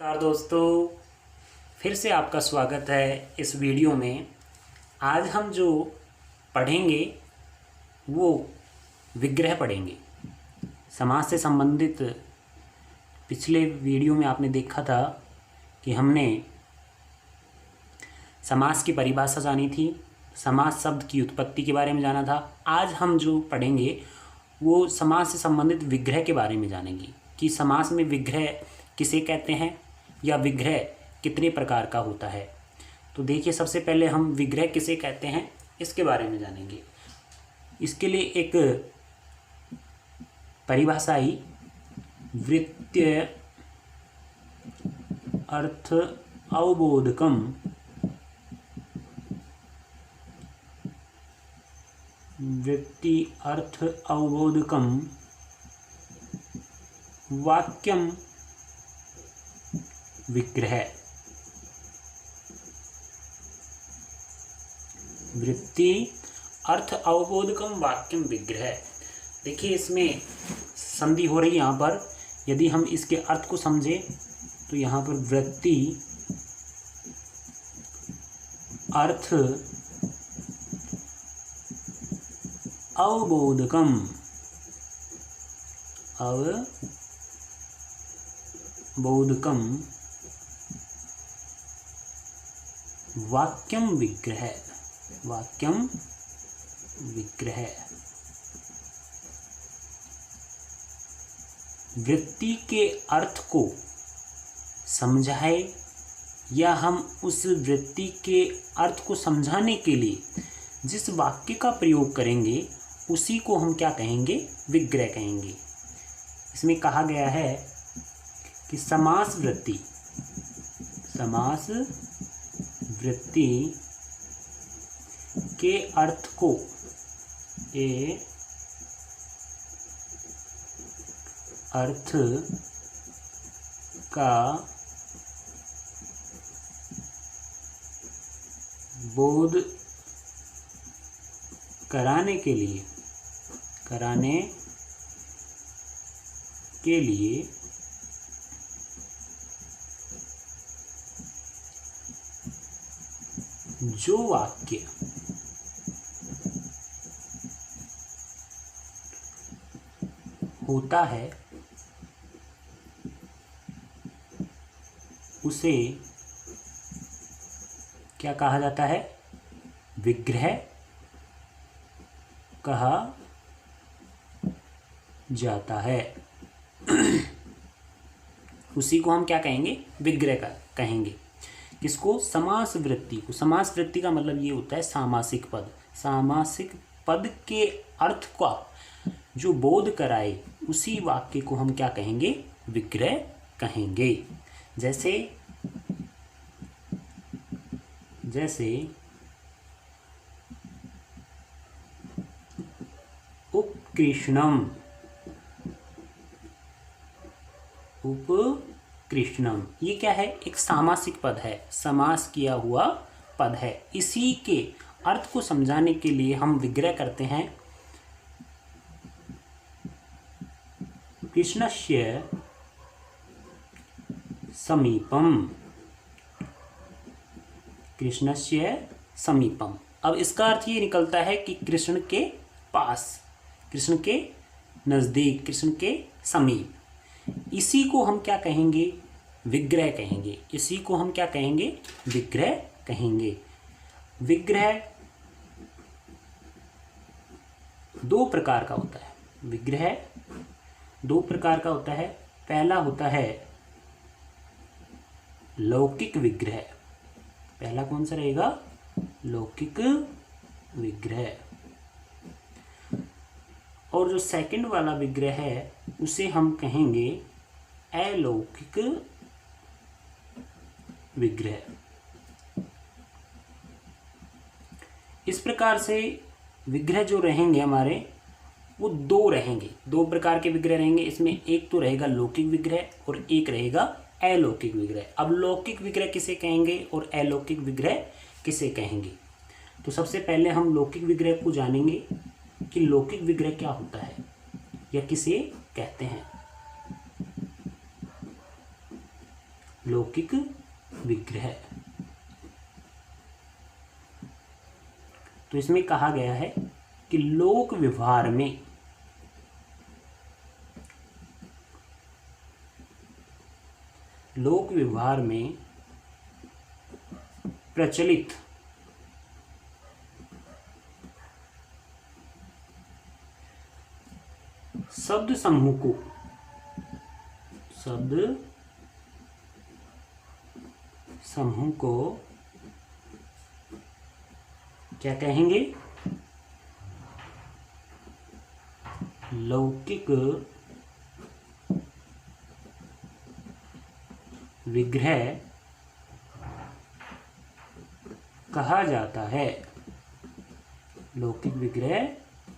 नमस्कार दोस्तों, फिर से आपका स्वागत है इस वीडियो में। आज हम जो पढ़ेंगे वो विग्रह पढ़ेंगे। समास से संबंधित पिछले वीडियो में आपने देखा था कि हमने समास की परिभाषा जानी थी, समास शब्द की उत्पत्ति के बारे में जाना था। आज हम जो पढ़ेंगे वो समास से संबंधित विग्रह के बारे में जानेंगे कि समास में विग्रह किसे कहते हैं या विग्रह कितने प्रकार का होता है। तो देखिए, सबसे पहले हम विग्रह किसे कहते हैं इसके बारे में जानेंगे। इसके लिए एक परिभाषा आई, वृत्तीय अर्थ अवबोधकम वृत्ति अर्थ अवबोधकम वाक्यम विग्रह। वृत्ति अर्थ अवबोधकम वाक्यम विग्रह। देखिए, इसमें संधि हो रही है। यहाँ पर यदि हम इसके अर्थ को समझें तो यहाँ पर वृत्ति अर्थ अवबोधकम वाक्यम विग्रह। वृत्ति के अर्थ को समझाए या हम उस वृत्ति के अर्थ को समझाने के लिए जिस वाक्य का प्रयोग करेंगे उसी को हम क्या कहेंगे? विग्रह कहेंगे। इसमें कहा गया है कि समास वृत्ति के अर्थ को अर्थ का बोध कराने के लिए जो वाक्य होता है उसे क्या कहा जाता है? विग्रह कहा जाता है। उसी को हम क्या कहेंगे? विग्रह का कहेंगे। किसको? समास वृत्ति को। समास वृत्ति का मतलब ये होता है सामासिक पद। सामासिक पद के अर्थ का जो बोध कराए उसी वाक्य को हम क्या कहेंगे? विग्रह कहेंगे। जैसे उपकृष्णम। ये क्या है? एक सामासिक पद है, समास किया हुआ पद है। इसी के अर्थ को समझाने के लिए हम विग्रह करते हैं। कृष्णस्य समीपम। अब इसका अर्थ ये निकलता है कि कृष्ण के पास, कृष्ण के नज़दीक, कृष्ण के समीप। इसी को हम क्या कहेंगे? विग्रह कहेंगे। इसी को हम क्या कहेंगे? विग्रह कहेंगे। विग्रह दो प्रकार का होता है। विग्रह दो प्रकार का होता है। पहला होता है लौकिक विग्रह। पहला कौन सा रहेगा? लौकिक विग्रह। और जो सेकंड वाला विग्रह है उसे हम कहेंगे अलौकिक विग्रह। इस प्रकार से विग्रह जो रहेंगे हमारे वो दो रहेंगे, दो प्रकार के विग्रह रहेंगे। इसमें एक तो रहेगा लौकिक विग्रह और एक रहेगा अलौकिक विग्रह। अब लौकिक विग्रह किसे कहेंगे और अलौकिक विग्रह किसे कहेंगे? तो सबसे पहले हम लौकिक विग्रह को जानेंगे कि लौकिक विग्रह क्या होता है या किसे कहते हैं। लौकिक विग्रह। तो इसमें कहा गया है कि लोक व्यवहार में प्रचलित शब्द समूह को क्या कहेंगे? लौकिक विग्रह कहा जाता है। लौकिक विग्रह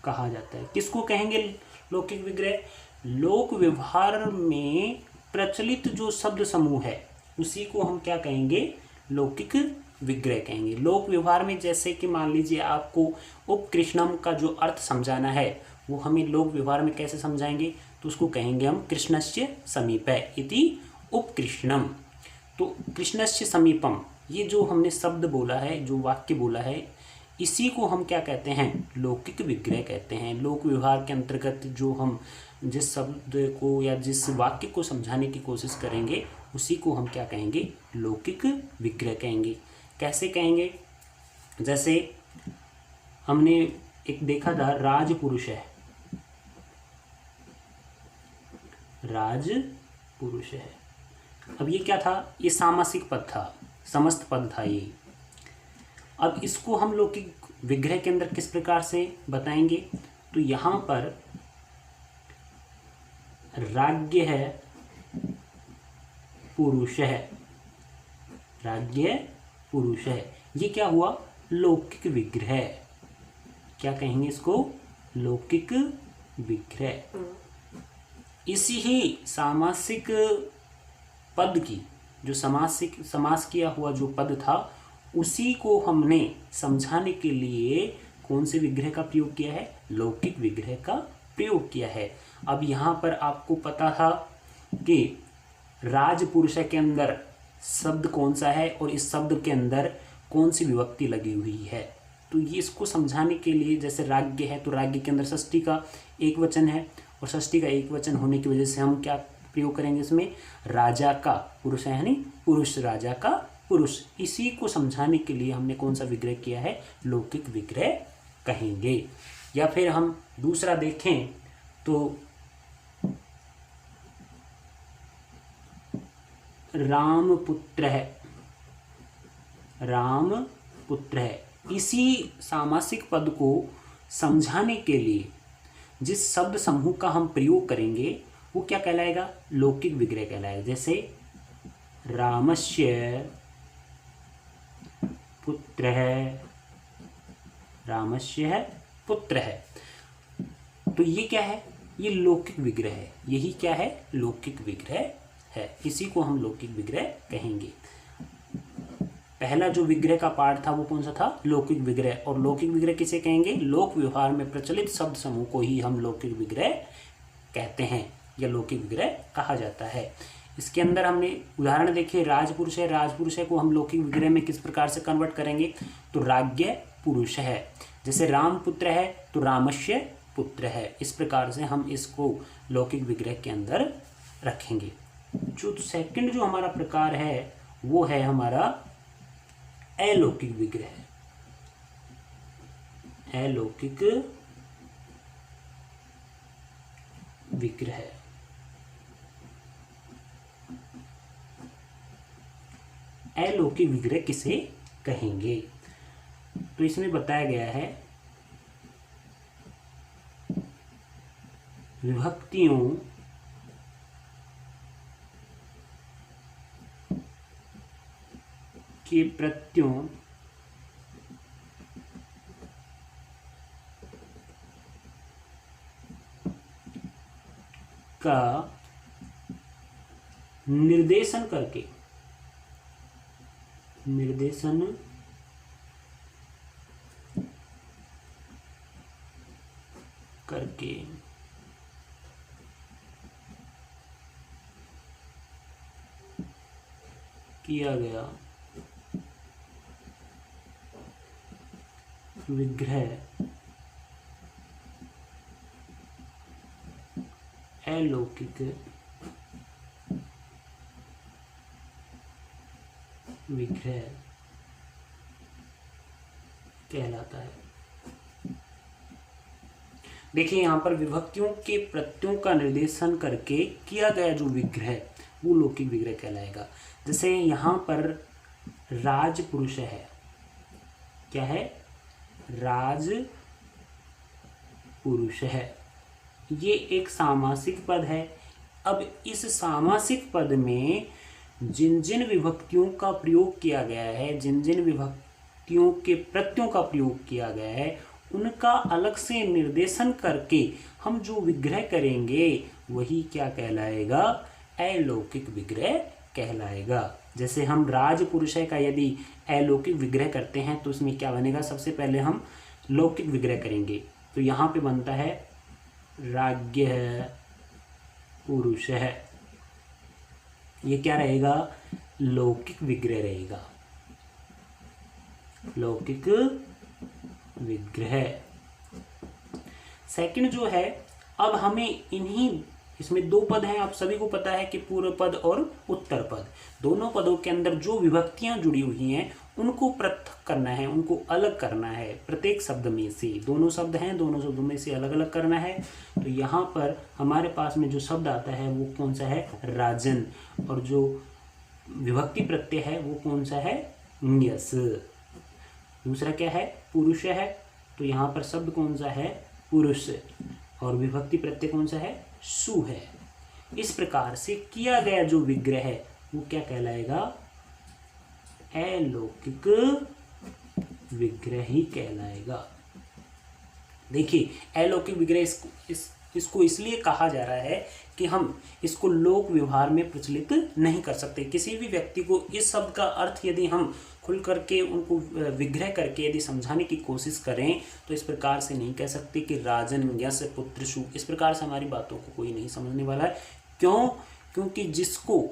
कहा जाता है। किसको कहेंगे लौकिक विग्रह? लोक व्यवहार में प्रचलित जो शब्द समूह है उसी को हम क्या कहेंगे? लौकिक विग्रह कहेंगे। लोक व्यवहार में जैसे कि मान लीजिए आपको उपकृष्णम का जो अर्थ समझाना है वो हमें लोक व्यवहार में कैसे समझाएंगे? तो उसको कहेंगे हम कृष्णस्य समीपे इति उपकृष्णम। तो कृष्णस्य समीपम, ये जो हमने शब्द बोला है, जो वाक्य बोला है, इसी को हम क्या कहते हैं? लौकिक विग्रह कहते हैं। लोक व्यवहार के अंतर्गत जो हम जिस शब्द को या जिस वाक्य को समझाने की कोशिश करेंगे उसी को हम क्या कहेंगे? लौकिक विग्रह कहेंगे। कैसे कहेंगे? जैसे हमने एक देखा था, राजपुरुष है, राजपुरुष है। अब ये क्या था? ये सामासिक पद था, समस्त पद था ये। अब इसको हम लौकिक विग्रह के अंदर किस प्रकार से बताएंगे? तो यहाँ पर राज्य है, पुरुष है, राज्य पुरुष है, ये क्या हुआ? लौकिक विग्रह। क्या कहेंगे इसको? लौकिक विग्रह। इसी ही सामासिक पद की जो समास किया हुआ जो पद था उसी को हमने समझाने के लिए कौन से विग्रह का प्रयोग किया है? लौकिक विग्रह का प्रयोग किया है। अब यहाँ पर आपको पता था कि राजपुरुष के अंदर शब्द कौन सा है और इस शब्द के अंदर कौन सी विभक्ति लगी हुई है। तो ये इसको समझाने के लिए, जैसे राज्य है तो राज्य के अंदर षष्ठी का एक वचन है और षष्ठी का एक वचन होने की वजह से हम क्या प्रयोग करेंगे इसमें? राजा का पुरुष है, यानी पुरुष, राजा का पुरुष। इसी को समझाने के लिए हमने कौन सा विग्रह किया है? लौकिक विग्रह कहेंगे। या फिर हम दूसरा देखें तो राम पुत्र है, राम पुत्र है। इसी सामासिक पद को समझाने के लिए जिस शब्द समूह का हम प्रयोग करेंगे वो क्या कहलाएगा? लौकिक विग्रह कहलाएगा। जैसे रामस्य पुत्र है, रामस्य है पुत्र है। तो ये क्या है? ये लौकिक विग्रह है। यही क्या है? लौकिक विग्रह है। इसी को हम लौकिक विग्रह कहेंगे। पहला जो विग्रह का पार्ट था वो कौन सा था? लौकिक विग्रह। और लौकिक विग्रह किसे कहेंगे? लोक व्यवहार में प्रचलित शब्द समूह को ही हम लौकिक विग्रह कहते हैं या लौकिक विग्रह कहा जाता है। इसके अंदर हमने उदाहरण देखे, राजपुरुष है, राजपुरुष है को हम लौकिक विग्रह में किस प्रकार से कन्वर्ट करेंगे? तो राज्य पुरुष है। जैसे राम पुत्र है तो रामस्य पुत्र है। इस प्रकार से हम इसको लौकिक विग्रह के अंदर रखेंगे। जो सेकंड जो हमारा प्रकार है वो है हमारा अलौकिक विग्रह। अलौकिक विग्रह। अलौकिक विग्रह किसे कहेंगे? तो इसमें बताया गया है विभक्तियों के प्रत्ययों का निर्देशन करके किया गया विग्रह अलौकिक विग्रह कहलाता है। देखिए यहाँ पर विभक्तियों के प्रत्ययों का निर्देशन करके किया गया जो विग्रह वो लौकिक विग्रह कहलाएगा। जैसे यहाँ पर राज पुरुष है, क्या है, राज पुरुष है, ये एक सामासिक पद है। अब इस सामासिक पद में जिन जिन विभक्तियों का प्रयोग किया गया है, जिन जिन विभक्तियों के प्रत्ययों का प्रयोग किया गया है, उनका अलग से निर्देशन करके हम जो विग्रह करेंगे वही क्या कहलाएगा, अलौकिक विग्रह कहलाएगा। जैसे हम राज पुरुष का यदि अलौकिक विग्रह करते हैं तो उसमें क्या बनेगा, सबसे पहले हम लौकिक विग्रह करेंगे तो यहाँ पे बनता है राज्ञ पुरुष है, ये क्या रहेगा, लौकिक विग्रह रहेगा, लौकिक विग्रह। सेकंड जो है, अब हमें इन्हीं, इसमें दो पद हैं, आप सभी को पता है कि पूर्व पद और उत्तर पद, दोनों पदों के अंदर जो विभक्तियां जुड़ी हुई हैं उनको पृथक करना है, उनको अलग करना है प्रत्येक शब्द में से। दोनों शब्द हैं, दोनों शब्दों में से अलग अलग करना है। तो यहाँ पर हमारे पास में जो शब्द आता है वो कौन सा है, राजन, और जो विभक्ति प्रत्यय है वो कौन सा है, न्यस। दूसरा क्या है, पुरुष है, तो यहाँ पर शब्द कौन सा है, पुरुष, और विभक्ति प्रत्यय कौन सा है, सु है। इस प्रकार से किया गया जो विग्रह है वो क्या कहलाएगा, अलौकिक विग्रह ही कहलाएगा। देखिए अलौकिक विग्रह इसको इसलिए कहा जा रहा है कि हम इसको लोक व्यवहार में प्रचलित नहीं कर सकते। किसी भी व्यक्ति को इस शब्द का अर्थ यदि हम खुल करके उनको विग्रह करके यदि समझाने की कोशिश करें तो इस प्रकार से नहीं कह सकते कि राजन यश पुत्र शु, इस प्रकार से हमारी बातों को कोई नहीं समझने वाला है। क्यों, क्योंकि जिसको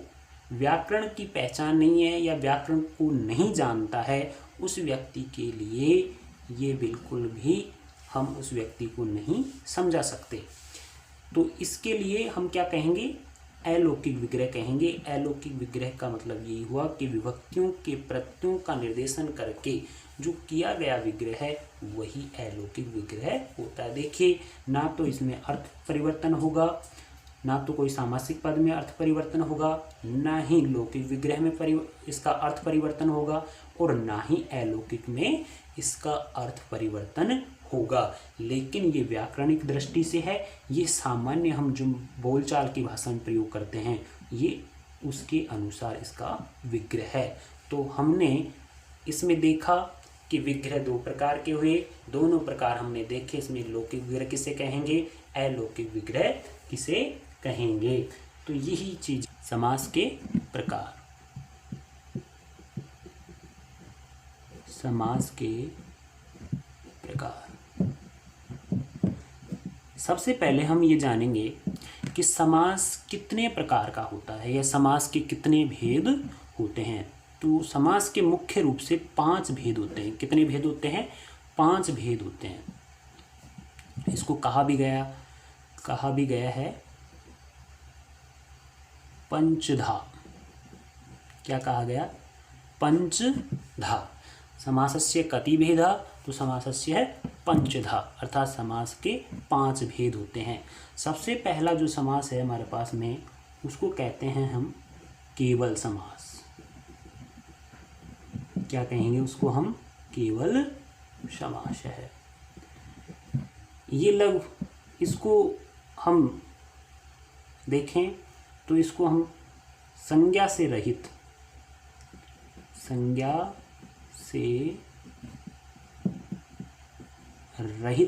व्याकरण की पहचान नहीं है या व्याकरण को नहीं जानता है उस व्यक्ति के लिए ये बिल्कुल भी हम उस व्यक्ति को नहीं समझा सकते। तो इसके लिए हम क्या कहेंगे, अलौकिक विग्रह कहेंगे। अलौकिक विग्रह का मतलब यही हुआ कि विभक्तियों के प्रत्ययों का निर्देशन करके जो किया गया विग्रह है वही अलौकिक विग्रह होता है। देखिए ना तो इसमें अर्थ परिवर्तन होगा, ना तो कोई सामासिक पद में अर्थ परिवर्तन होगा, ना ही लौकिक विग्रह में इसका अर्थ परिवर्तन होगा, और ना ही अलौकिक में इसका अर्थ परिवर्तन होगा। लेकिन ये व्याकरणिक दृष्टि से है, ये सामान्य हम जो बोलचाल की भाषा में प्रयोग करते हैं ये उसके अनुसार इसका विग्रह है। तो हमने इसमें देखा कि विग्रह दो प्रकार के हुए, दोनों प्रकार हमने देखे। इसमें लौकिक विग्रह किसे कहेंगे, अलौकिक विग्रह किसे कहेंगे। तो यही चीज समास के प्रकार, समास के प्रकार। सबसे पहले हम ये जानेंगे कि समास कितने प्रकार का होता है या समास के कितने भेद होते हैं। तो समास के मुख्य रूप से 5 भेद होते हैं। कितने भेद होते हैं, 5 भेद होते हैं। इसको कहा भी गया है पंचधा। क्या कहा गया, पंचधा। समासस्य कति भेदा, तो समासस्य है पंचधा, अर्थात समास के 5 भेद होते हैं। सबसे पहला जो समास है हमारे पास में उसको कहते हैं हम केवल समास। क्या कहेंगे उसको हम, केवल समास है। ये इसको हम देखें तो इसको हम संज्ञा से रहित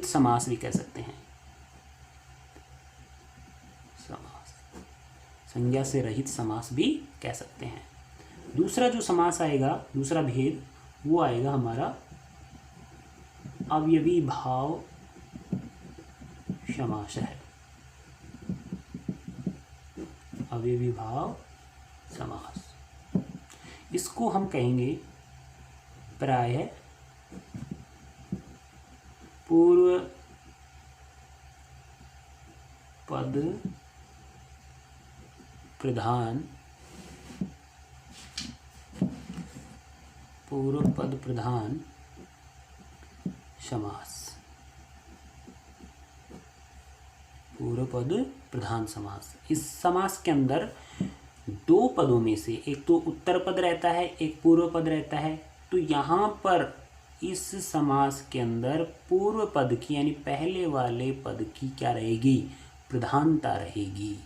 समास भी कह सकते हैं। संज्ञा से रहित समास भी कह सकते हैं। दूसरा जो समास आएगा, दूसरा भेद, वो आएगा हमारा अवयवी भाव समास है। अवयवी भाव समास, इसको हम कहेंगे प्राय पूर्व पद प्रधान समास। पूर्व पद प्रधान समास। इस समास के अंदर दो पदों में से एक तो उत्तर पद रहता है, एक पूर्व पद रहता है। तो यहाँ पर इस समास के अंदर पूर्व पद की यानी पहले वाले पद की क्या रहेगी? प्रधानता रहेगी।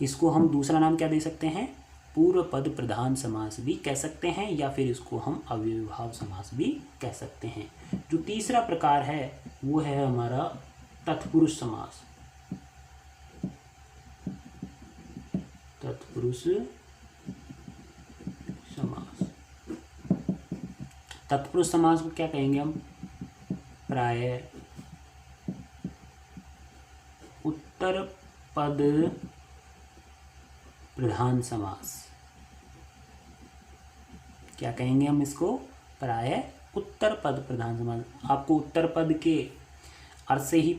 इसको हम दूसरा नाम क्या दे सकते हैं? पूर्व पद प्रधान समास भी कह सकते हैं, या फिर इसको हम अव्ययीभाव समास भी कह सकते हैं। जो तीसरा प्रकार है वो है हमारा तत्पुरुष समास। तत्पुरुष समास। तत्पुरुष समास को क्या कहेंगे हम? प्राय उत्तर पद प्रधान समास। क्या कहेंगे हम इसको? प्राय उत्तर पद प्रधान समास। आपको उत्तर पद के अर्थ से ही